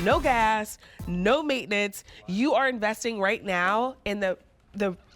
no gas, no maintenance. You are investing right now in the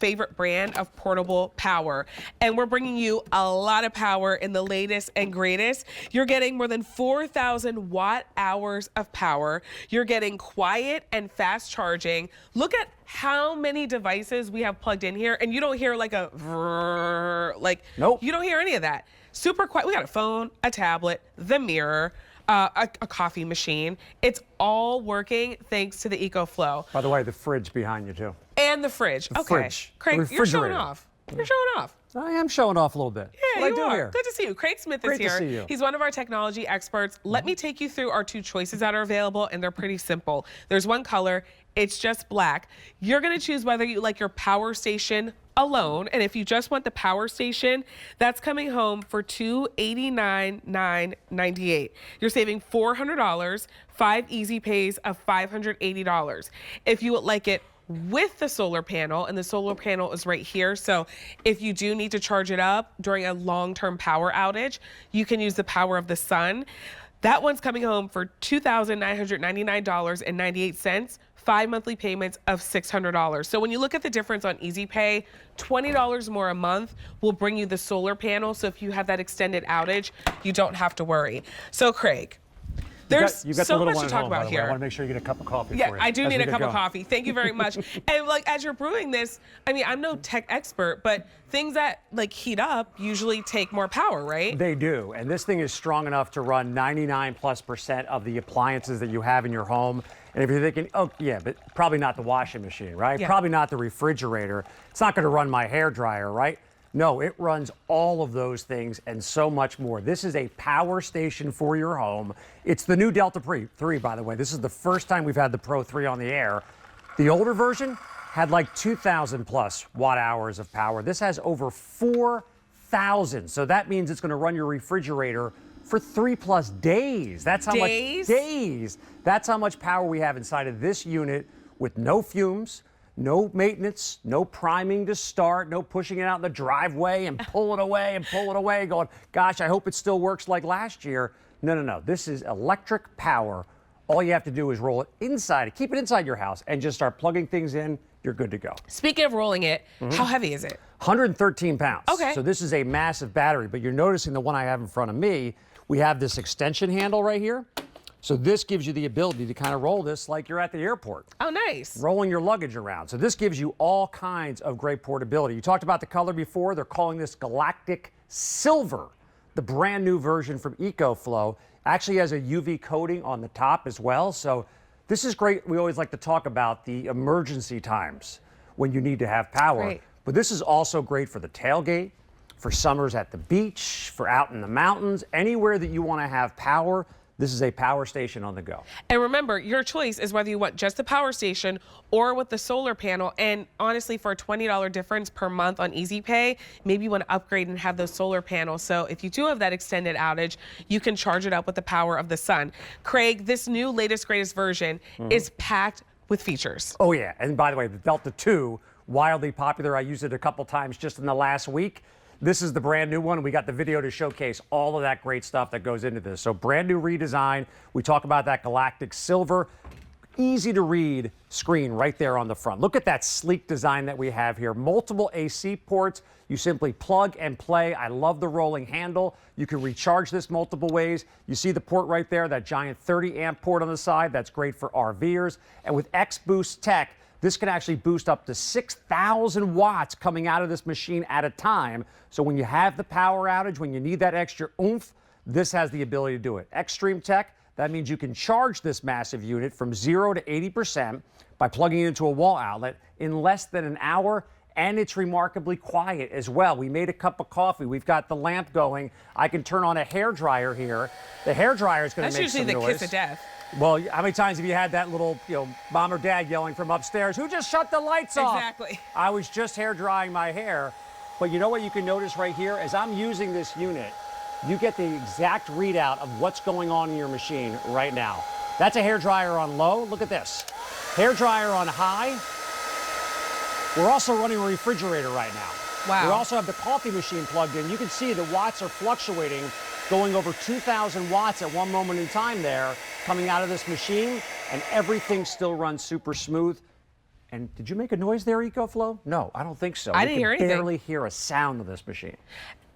favorite brand of portable power. And we're bringing you a lot of power in the latest and greatest. You're getting more than 4,000 watt hours of power. You're getting quiet and fast charging. Look at how many devices we have plugged in here, and you don't hear like a vrrr, like, nope. You don't hear any of that. Super quiet. We got a phone, a tablet, the mirror, a coffee machine. It's all working thanks to the Ecoflow. By the way, the fridge behind you too. And the fridge. The okay. Fridge. Craig, you're showing off. You're showing off. I am showing off a little bit. Yeah, you are. Here. Good to see you. Craig Smith is here. Great to see you. He's one of our technology experts. Let me take you through our two choices that are available, and they're pretty simple. There's one color. It's just black. You're going to choose whether you like your power station alone, and if you just want the power station, that's coming home for $289,998. You're saving $400, 5 easy pays of $580. If you would like it with the solar panel, and the solar panel is right here, so if you do need to charge it up during a long-term power outage, you can use the power of the sun. That one's coming home for $2,999.98, 5 monthly payments of $600. So when you look at the difference on Easy Pay, $20 more a month will bring you the solar panel. So if you have that extended outage, you don't have to worry. So Craig, there's you got so the much one to talk home, about here. I want to make sure you get a cup of coffee Yeah, for you. I do need a cup of going. coffee. Thank you very much. And like as you're brewing this, I mean, I'm no tech expert, but things that like heat up usually take more power, right? They do. And this thing is strong enough to run 99+% of the appliances that you have in your home. And if you're thinking, oh yeah, but probably not the washing machine, right? Yeah. Probably not the refrigerator. It's not going to run my hairdryer, right? No, it runs all of those things and so much more. This is a power station for your home. It's the new Delta 3, by the way. This is the first time we've had the Pro 3 on the air. The older version had like 2,000 plus watt hours of power. This has over 4,000. So that means it's going to run your refrigerator for 3+ days. That's how much days. That's how much power we have inside of this unit with no fumes, no maintenance, no priming to start, no pushing it out in the driveway and pull it away and pull it away going, gosh, I hope it still works like last year. No, no, no. This is electric power. All you have to do is roll it inside, keep it inside your house, and just start plugging things in. You're good to go. Speaking of rolling it, how heavy is it? 113 pounds. Okay. So this is a massive battery, but you're noticing the one I have in front of me, we have this extension handle right here. So this gives you the ability to kind of roll this like you're at the airport. Oh, nice. Rolling your luggage around. So this gives you all kinds of great portability. You talked about the color before. They're calling this Galactic Silver, the brand new version from Ecoflow. Actually has a UV coating on the top as well. So this is great. We always like to talk about the emergency times when you need to have power. Right. But this is also great for the tailgate, for summers at the beach, for out in the mountains, anywhere that you want to have power. This is a power station on the go. And remember, your choice is whether you want just the power station or with the solar panel. And honestly, for a $20 difference per month on Easy Pay, maybe you want to upgrade and have those solar panels. So if you do have that extended outage, you can charge it up with the power of the sun. Craig, this new latest, greatest version is packed with features. Oh yeah, and by the way, the Delta 2, wildly popular. I used it a couple times just in the last week. This is the brand new one. We got the video to showcase all of that great stuff that goes into this. So brand new redesign. We talk about that Galactic Silver. Easy to read screen right there on the front. Look at that sleek design that we have here. Multiple AC ports. You simply plug and play. I love the rolling handle. You can recharge this multiple ways. You see the port right there, that giant 30 amp port on the side. That's great for RVers. And with X Boost tech, this can actually boost up to 6,000 watts coming out of this machine at a time. So when you have the power outage, when you need that extra oomph, this has the ability to do it. Extreme Tech, that means you can charge this massive unit from 0 to 80% by plugging it into a wall outlet in less than an hour, and it's remarkably quiet as well. We made a cup of coffee. We've got the lamp going. I can turn on a hairdryer here. The hairdryer is going to make some noise. That's usually the kiss of death. Well, how many times have you had that little, mom or dad yelling from upstairs, who just shut the lights off? Exactly. I was just hair drying my hair. But you know what you can notice right here? As I'm using this unit, you get the exact readout of what's going on in your machine right now. That's a hair dryer on low. Look at this. Hair dryer on high. We're also running a refrigerator right now. Wow. We also have the coffee machine plugged in. You can see the watts are fluctuating, going over 2,000 watts at one moment in time there, coming out of this machine. and everything still runs super smooth. And did you make a noise there, Ecoflow? No, I don't think so. I didn't hear anything. Barely hear a sound of this machine.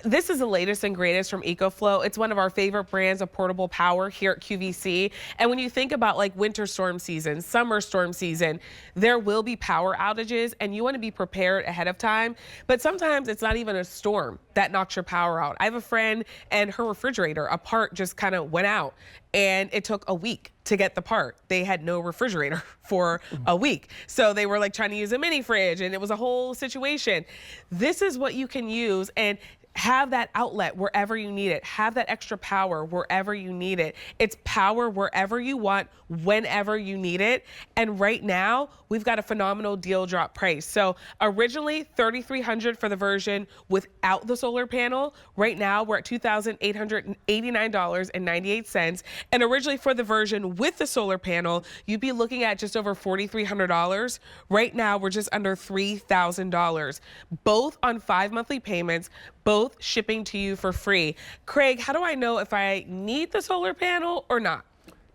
This is the latest and greatest from Ecoflow. It's one of our favorite brands of portable power here at QVC. And when you think about like winter storm season, summer storm season, there will be power outages and you want to be prepared ahead of time. But sometimes it's not even a storm that knocks your power out. I have a friend and her refrigerator, a part just kind of went out and it took a week to get the part. They had no refrigerator for a week. So they were like trying to use a mini fridge and it was a whole situation. This is what you can use and have that outlet wherever you need it. Have that extra power wherever you need it. It's power wherever you want, whenever you need it. And right now, we've got a phenomenal deal drop price. So originally $3,300 for the version without the solar panel. Right now, we're at $2,889.98. And originally for the version with the solar panel, you'd be looking at just over $4,300. Right now, we're just under $3,000. Both on 5 monthly payments, both shipping to you for free. Craig, how do I know if I need the solar panel or not?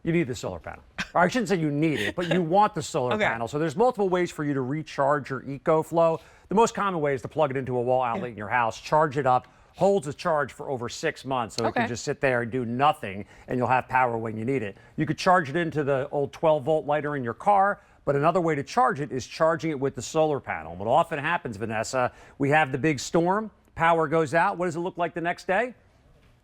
You need the solar panel. Or I shouldn't say you need it, but you want the solar panel. So there's multiple ways for you to recharge your Ecoflow. The most common way is to plug it into a wall outlet in your house, charge it up, holds a charge for over 6 months. So it can just sit there and do nothing, and you'll have power when you need it. You could charge it into the old 12-volt lighter in your car, but another way to charge it is charging it with the solar panel. What often happens, Vanessa, we have the big storm, power goes out. What does it look like the next day?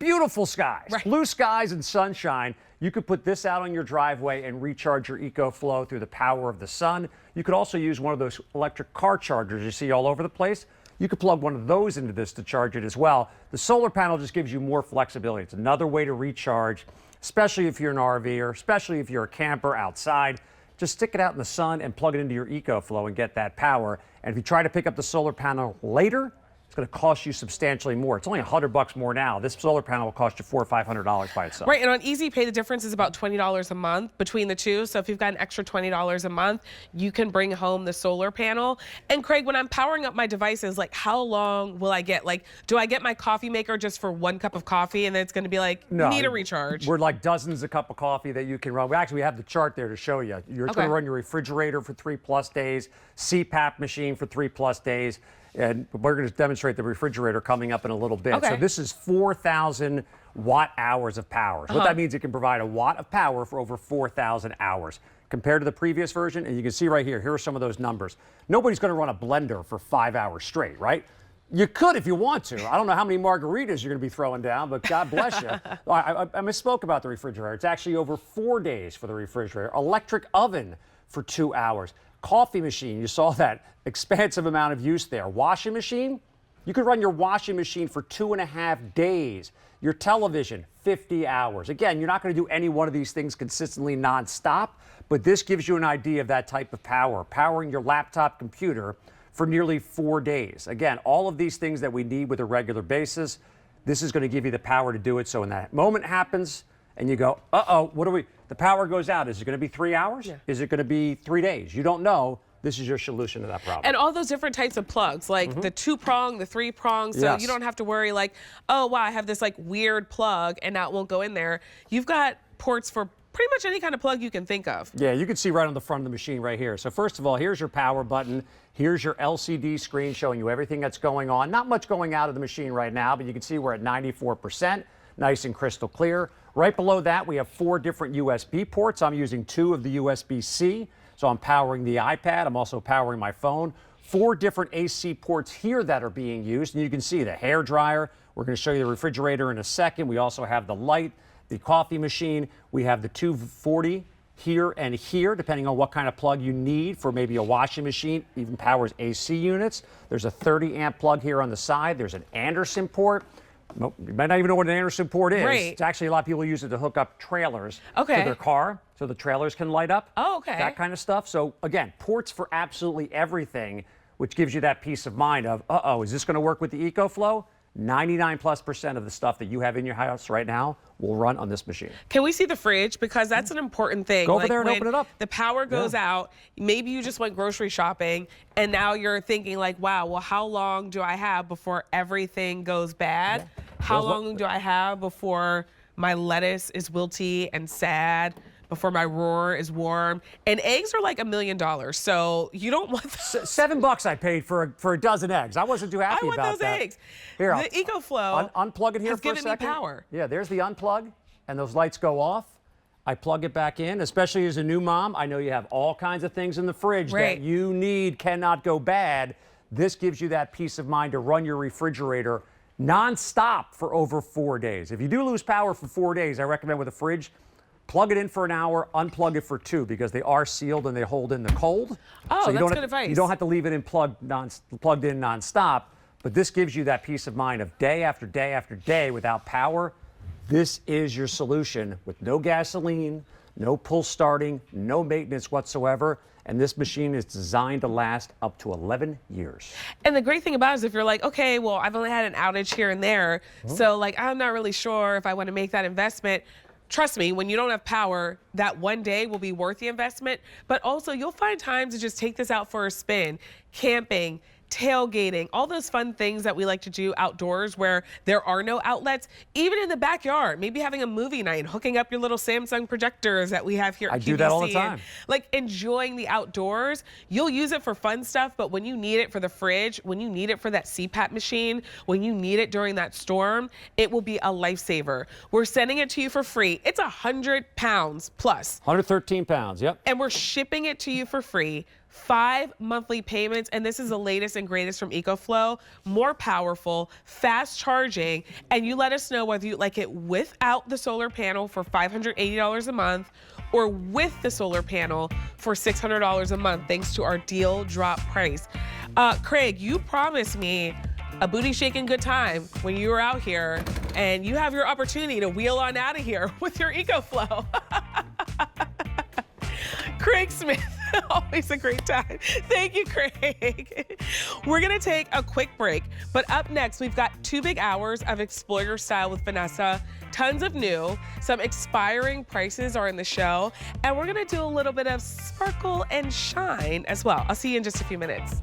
Beautiful skies, blue skies and sunshine. You could put this out on your driveway and recharge your Ecoflow through the power of the sun. You could also use one of those electric car chargers you see all over the place. You could plug one of those into this to charge it as well. The solar panel just gives you more flexibility. It's another way to recharge, especially if you're an RVer, especially if you're a camper outside. Just stick it out in the sun and plug it into your Ecoflow and get that power. And if you try to pick up the solar panel later, it's going to cost you substantially more. It's only $100 more now. This solar panel will cost you $400 or $500 by itself. Right, and on Easy Pay, the difference is about $20 a month between the two. So if you've got an extra $20 a month, you can bring home the solar panel. And Craig, when I'm powering up my devices, like how long will I get? Like, do I get my coffee maker just for 1 cup of coffee and then it's going to be like, need a recharge? We're like dozens of cup of coffee that you can run. We have the chart there to show you. You're going to run your refrigerator for 3+ days, CPAP machine for 3+ days. And we're going to demonstrate the refrigerator coming up in a little bit. So this is 4,000 watt-hours of power. So what that means, it can provide a watt of power for over 4,000 hours. Compared to the previous version, and you can see right here, here are some of those numbers. Nobody's going to run a blender for 5 hours straight, right? You could if you want to. I don't know how many margaritas you're going to be throwing down, but God bless you. I misspoke about the refrigerator. It's actually over 4 days for the refrigerator. Electric oven for 2 hours. Coffee machine, you saw that expansive amount of use there. Washing machine, you could run your washing machine for 2.5 days. Your television, 50 hours. Again, you're not going to do any one of these things consistently nonstop, but this gives you an idea of that type of power, powering your laptop computer for nearly 4 days. Again, all of these things that we need with a regular basis, this is going to give you the power to do it. So when that moment happens and you go, the power goes out. Is it going to be 3 hours? Is it going to be 3 days? You don't know. This is your solution to that problem. And all those different types of plugs, like the 2-prong, the 3-prong, so you don't have to worry like, oh, wow, I have this like weird plug and now it won't go in there. You've got ports for pretty much any kind of plug you can think of. Yeah, you can see right on the front of the machine right here. So first of all, here's your power button. Here's your LCD screen showing you everything that's going on. Not much going out of the machine right now, but you can see we're at 94%, nice and crystal clear. Right below that, we have 4 different USB ports. I'm using 2 of the USB-C. So I'm powering the iPad. I'm also powering my phone. 4 different AC ports here that are being used. And you can see the hair dryer. We're going to show you the refrigerator in a second. We also have the light, the coffee machine. We have the 240 here and here, depending on what kind of plug you need for maybe a washing machine, even powers AC units. There's a 30-amp plug here on the side. There's an Anderson port. You might not even know what an Anderson port is. It's actually a lot of people use it to hook up trailers to their car so the trailers can light up. That kind of stuff. So again, ports for absolutely everything, which gives you that peace of mind of, is this going to work with the Ecoflow? 99+% of the stuff that you have in your house right now will run on this machine. Can we see the fridge? Because that's an important thing. Go over there and open it up. The power goes out. Maybe you just went grocery shopping and now you're thinking like, wow, well, how long do I have before everything goes bad? How long do I have before my lettuce is wilty and sad? before my roar is warm. And eggs are like $1 million. So you don't want $7 I paid for a dozen eggs. I wasn't too happy about that. I want those eggs. Here, the Ecoflow unplug it here has for a given second. me power. Yeah, there's the unplug, and those lights go off. I plug it back in, especially as a new mom. I know you have all kinds of things in the fridge that you need, cannot go bad. This gives you that peace of mind to run your refrigerator non-stop for over 4 days. If you do lose power for 4 days, I recommend with a fridge, plug it in for an hour, unplug it for 2 because they are sealed and they hold in the cold. Oh, so that's good advice. You don't have to leave it plugged in non-stop, but this gives you that peace of mind of day after day after day without power. This is your solution with no gasoline, no pull starting, no maintenance whatsoever. And this machine is designed to last up to 11 years. And the great thing about it is if you're like, okay, well, I've only had an outage here and there, so like I'm not really sure if I want to make that investment. Trust me, when you don't have power, that one day will be worth the investment. But also, you'll find time to just take this out for a spin, camping, tailgating, all those fun things that we like to do outdoors where there are no outlets, even in the backyard, maybe having a movie night, hooking up your little Samsung projectors that we have here at QVC. I do that all the time. Like enjoying the outdoors. You'll use it for fun stuff, but when you need it for the fridge, when you need it for that CPAP machine, when you need it during that storm, it will be a lifesaver. We're sending it to you for free. It's 100 pounds plus. 113 pounds, yep. And we're shipping it to you for free. 5 monthly payments, and this is the latest and greatest from Ecoflow. More powerful, fast charging, and you let us know whether you like it without the solar panel for $580 a month or with the solar panel for $600 a month, thanks to our deal drop price. Craig, you promised me a booty shaking good time when you were out here, and you have your opportunity to wheel on out of here with your Ecoflow. Craig Smith, always a great time. Thank you, Craig. We're gonna take a quick break, but up next, we've got 2 big hours of Explore Your Style with Vanessa, tons of new, some expiring prices are in the show, and we're gonna do a little bit of sparkle and shine as well. I'll see you in just a few minutes.